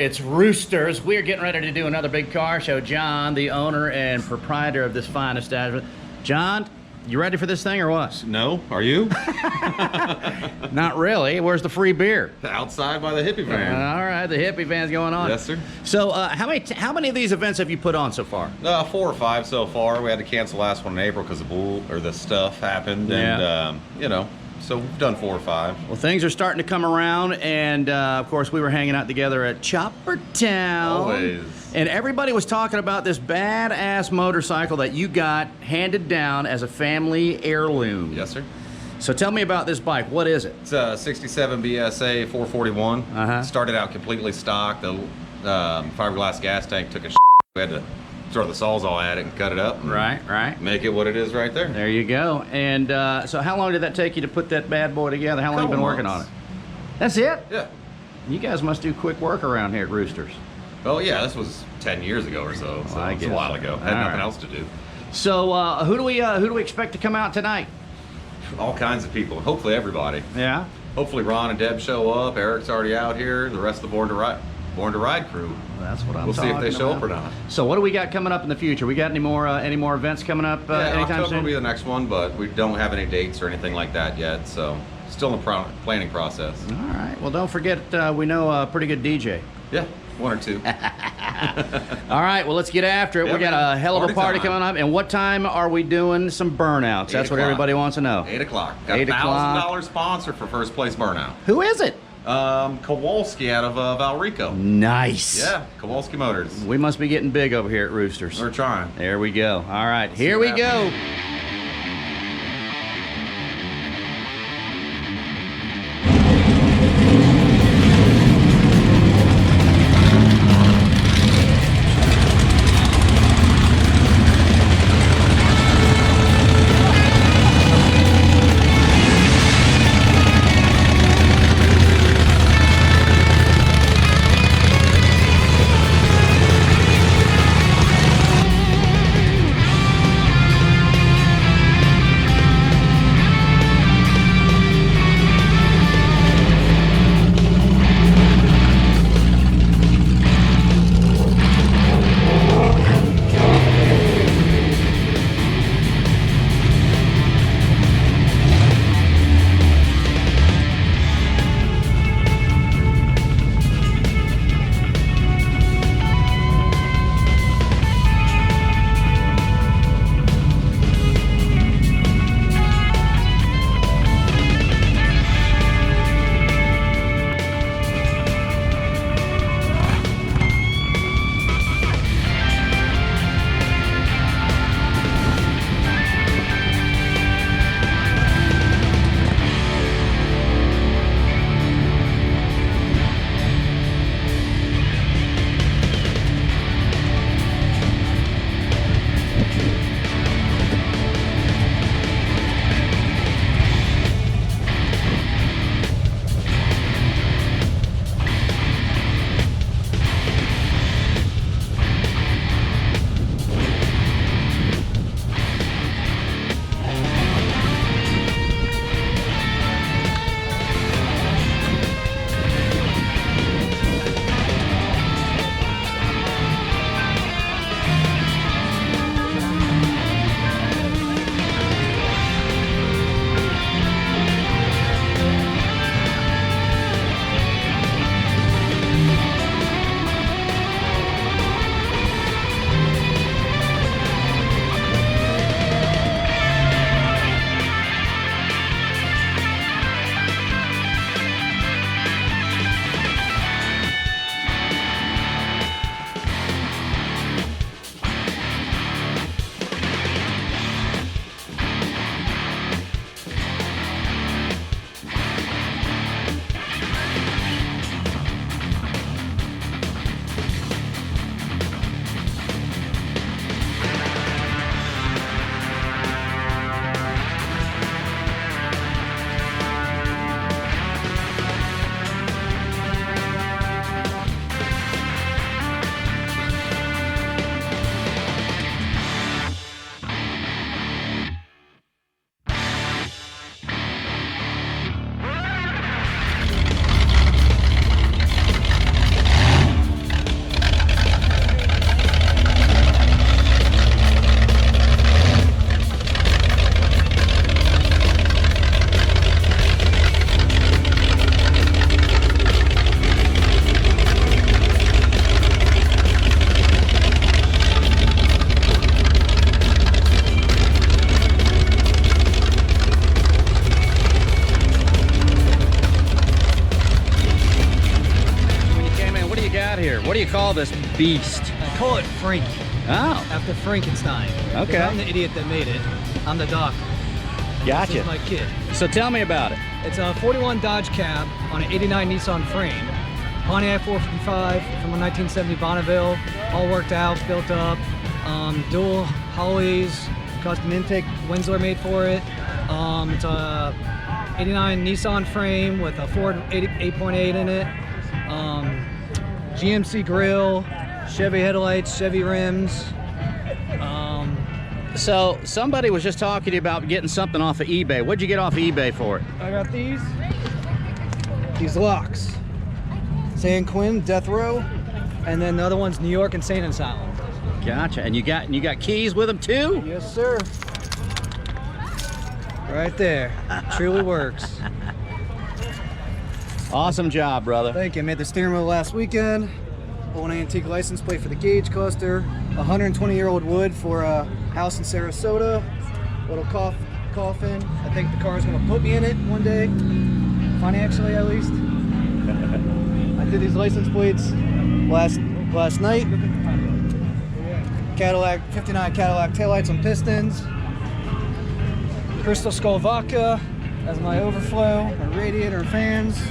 It's Roosterz. We're getting ready to do another big car show. John, the owner and proprietor of this fine establishment. John, you ready for this thing or what? No, are you? Not really. Where's the free beer? Outside by the hippie van. All right, the hippie van's going on. Yes, sir. So, how many of these events have you put on so far? 4 or 5 so far. We had to cancel the last one in April because the stuff happened, and so we've done 4 or 5. Well, things are starting to come around, and of course, we were hanging out together at Chopper Town. Always. And everybody was talking about this badass motorcycle that you got handed down as a family heirloom. Yes, sir. So tell me about this bike. What is it? It's a 67 BSA 441. Started out completely stock. The fiberglass gas tank took a We had to throw the sawzall at it and cut it up. Right. Make it what it is right there. There you go. And so how long did that take you to put that bad boy together? How long have you been working on it? That's it? Yeah. You guys must do quick work around here at Roosterz. Oh, yeah, this was 10 years ago or so. So I it's a guess while so. ago. Had nothing else to do. So who do we expect to come out tonight? All kinds of people. Hopefully everybody. Yeah. Hopefully Ron and Deb show up. Eric's already out here. The rest of the Born to Ride crew. Well, that's what I'm We'll see if they show about. up or not. So what do we got coming up in the future? We got any more events coming up anytime October soon? will be the next one, but we don't have any dates or anything like that yet. So still in the planning process. All right. Well, don't forget we know a pretty good DJ. Yeah, 1 or 2. All right, well, let's get after it. Yeah, we got a hell of a party time. coming up. And what time are we doing some burnouts? That's what everybody wants to know. 8 o'clock. Got $8 a $1,000 sponsor for first place burnout. Who is it? Kowalski out of Valrico. Nice. Yeah, Kowalski Motors. We must be getting big over here at Roosterz. We're trying. There we go. All right, here we go. call this beast? I call it Frankie. Oh. After Frankenstein. Okay. I'm the idiot that made it. I'm the doctor. Gotcha. This is my kid. So tell me about it. It's a 41 Dodge cab on an 89 Nissan frame. Pontiac 455 from a 1970 Bonneville. All worked out, built up. Dual Hollies, custom intake Winsler made for it. It's a 89 Nissan frame with a Ford 8.8 in it. GMC grill, Chevy headlights, Chevy rims. So somebody was just talking to you about getting something off of eBay. What'd you get off of eBay for it? I got these locks. San Quinn, Death Row, and then the other one's New York Insane Asylum. Gotcha. And you got keys with them too? Yes, sir. Right there. Truly works. Awesome job, brother. Thank you. I made the steering wheel last weekend. Old antique license plate for the gauge cluster. 120-year-old wood for a house in Sarasota. Little coffin. I think the car's gonna put me in it one day, financially at least. I did these license plates last night. Cadillac, 59 Cadillac taillights on pistons. Crystal Skull vodka as my overflow, my radiator and fans.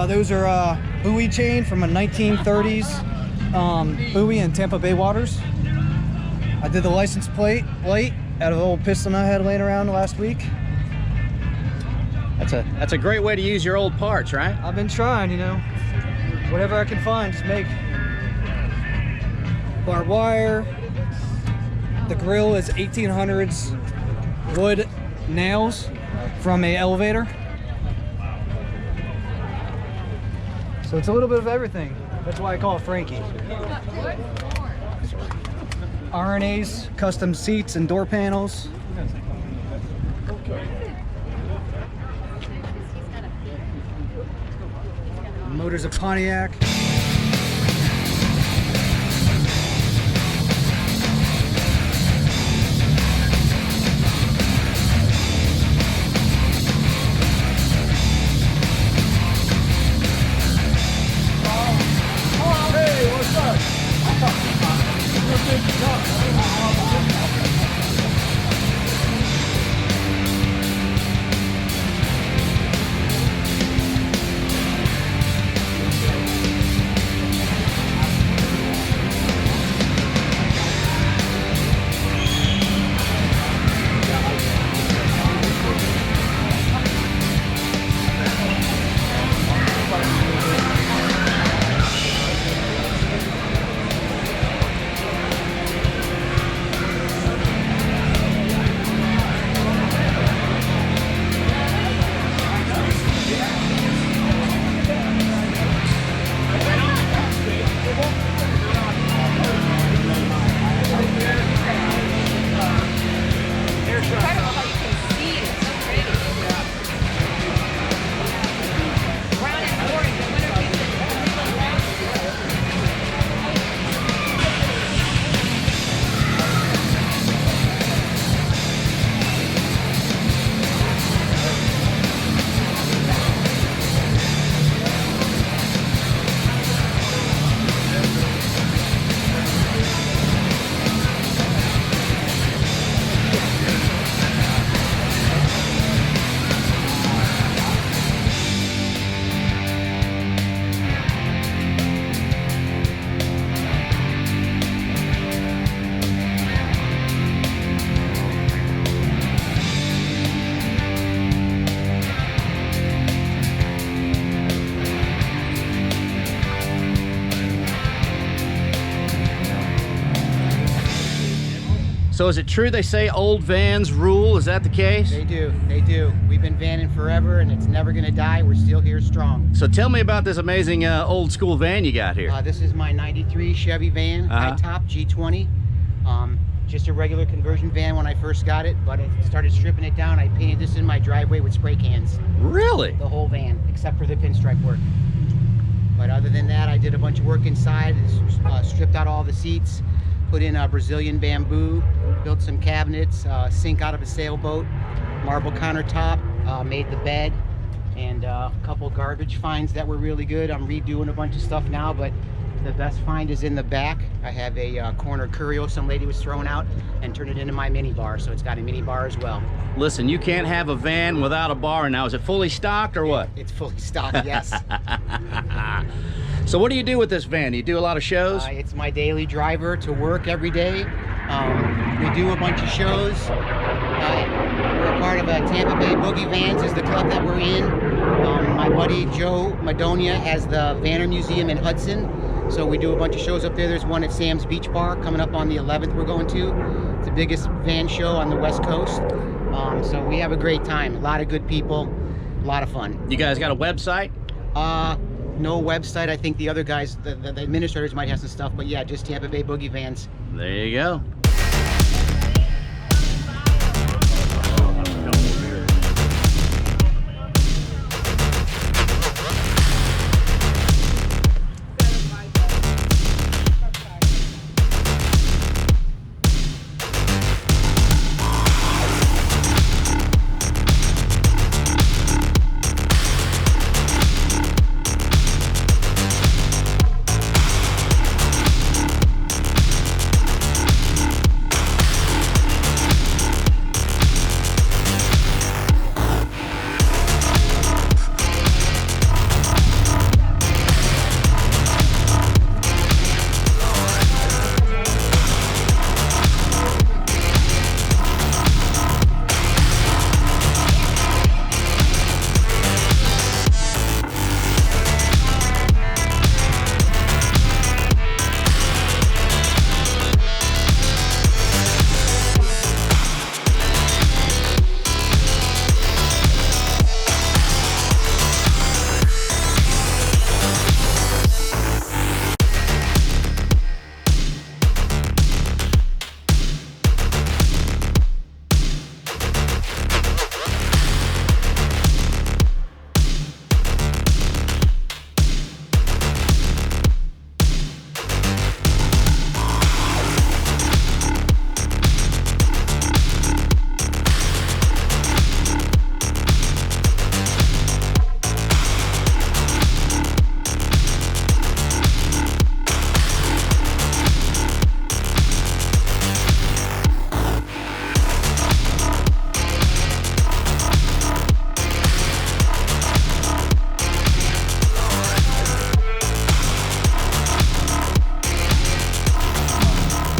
Those are buoy chain from a 1930s buoy in Tampa Bay waters. I did the license plate light out of an old piston I had laying around last week. That's a great way to use your old parts, right? I've been trying, you know, whatever I can find, just make. Barbed wire. The grill is 1800s wood nails from a elevator. So it's a little bit of everything. That's why I call it Frankie. RNAs, custom seats and door panels. Motors of Pontiac. So is it true they say old vans rule? Is that the case? They do, they do. We've been vanning forever and it's never gonna die. We're still here strong. So tell me about this amazing old school van you got here. This is my 93 Chevy van, high top G20. Just a regular conversion van when I first got it, but I started stripping it down. I painted this in my driveway with spray cans. Really? The whole van, except for the pinstripe work. But other than that, I did a bunch of work inside, stripped out all the seats, put in a Brazilian bamboo, built some cabinets, sink out of a sailboat, marble countertop, made the bed, and a couple garbage finds that were really good. I'm redoing a bunch of stuff now, but the best find is in the back. I have a corner curio some lady was throwing out and turned it into my mini bar, so it's got a mini bar as well. Listen, you can't have a van without a bar now. Is it fully stocked or what? It's fully stocked, yes. So what do you do with this van? Do you do a lot of shows? It's my daily driver to work every day. We do a bunch of shows. We're a part of a Tampa Bay Boogie Vans is the club that we're in. My buddy Joe Madonia has the Vanner Museum in Hudson. So we do a bunch of shows up there. There's one at Sam's Beach Bar coming up on the 11th we're going to. It's the biggest van show on the West Coast. So we have a great time. A lot of good people, a lot of fun. You guys got a website? No website. I think the other guys, the administrators might have some stuff, but yeah, just Tampa Bay Boogie Vans. There you go.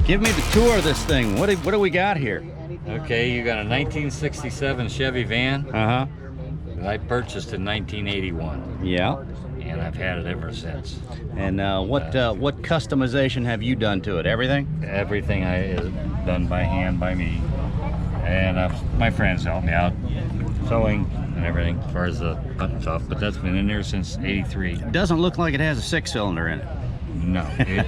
Give me the tour of this thing. What do we got here? Okay, you got a 1967 Chevy van Uh-huh. that I purchased in 1981, Yeah. and I've had it ever since. And what customization have you done to it? Everything? Everything is done by hand by me, and my friends help me out, sewing and everything as far as the stuff. But that's been in there since '83. Doesn't look like it has a 6-cylinder in it. No, it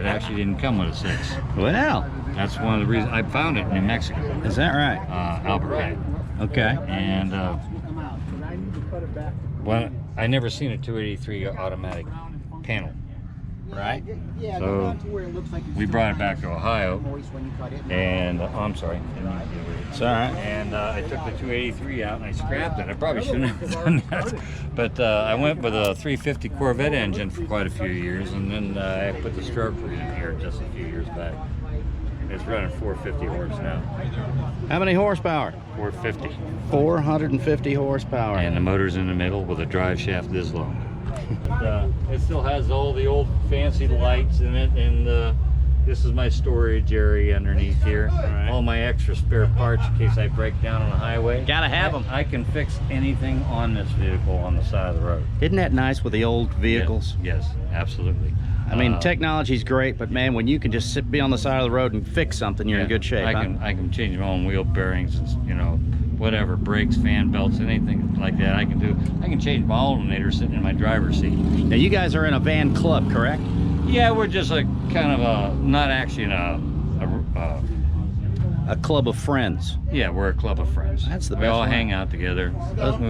actually didn't come with a 6. Well, That's one of the reasons I found it in New Mexico. is that right? Albuquerque. Okay. And well, I never seen a 283 automatic panel. Right. Yeah, So, to where it looks like it's We brought it back to Ohio, moist when you cut it. and I'm sorry. It's all right. And I took the 283 out and I scrapped it. I probably shouldn't have done that. But I went with a 350 Corvette engine for quite a few years, and then I put the stroker in here just a few years back. It's running 450 horse now. How many horsepower? 450. 450 horsepower. And the motor's in the middle with a drive shaft this long. It still has all the old fancy lights in it, and this is my storage area underneath here. Right. All my extra spare parts in case I break down on the highway. Gotta have them. I can fix anything on this vehicle on the side of the road. Isn't that nice with the old vehicles? Yes, absolutely. I mean, technology's great, but man, when you can just be on the side of the road and fix something, you're in good shape. I huh? can change my own wheel bearings and whatever, brakes, fan belts, anything like that I can do. I can change my alternator sitting in my driver's seat. Now, you guys are in a van club, correct? Yeah, we're just like kind of not actually in a A club of friends. yeah, we're a club of friends. That's the We best all one. hang out together.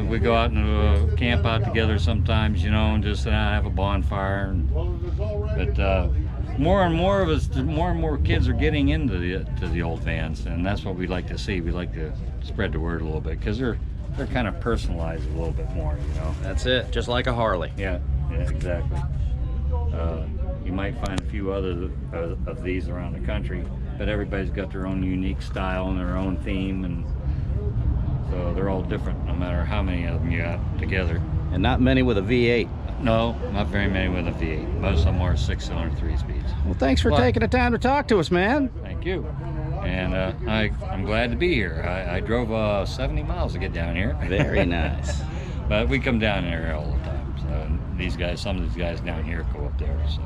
We go out and camp out together sometimes, and just have a bonfire. But more and more of us, more and more kids are getting into the old vans, and that's what we like to see. We like to spread the word a little bit because they're they're kind of personalized a little bit more, you know. That's it, just like a Harley. Yeah, exactly. You might find a few other of these around the country, but everybody's got their own unique style and their own theme, and so they're all different no matter how many of them you got together. And not many with a V8. No, not very many with a V8. Most of them are 6-cylinder 3-speeds. Well, thanks for taking the time to talk to us, man. Thank you. And I'm glad to be here. I drove 70 miles to get down here. Very nice. But we come down here all the time. So these guys, some of these guys down here go up there. So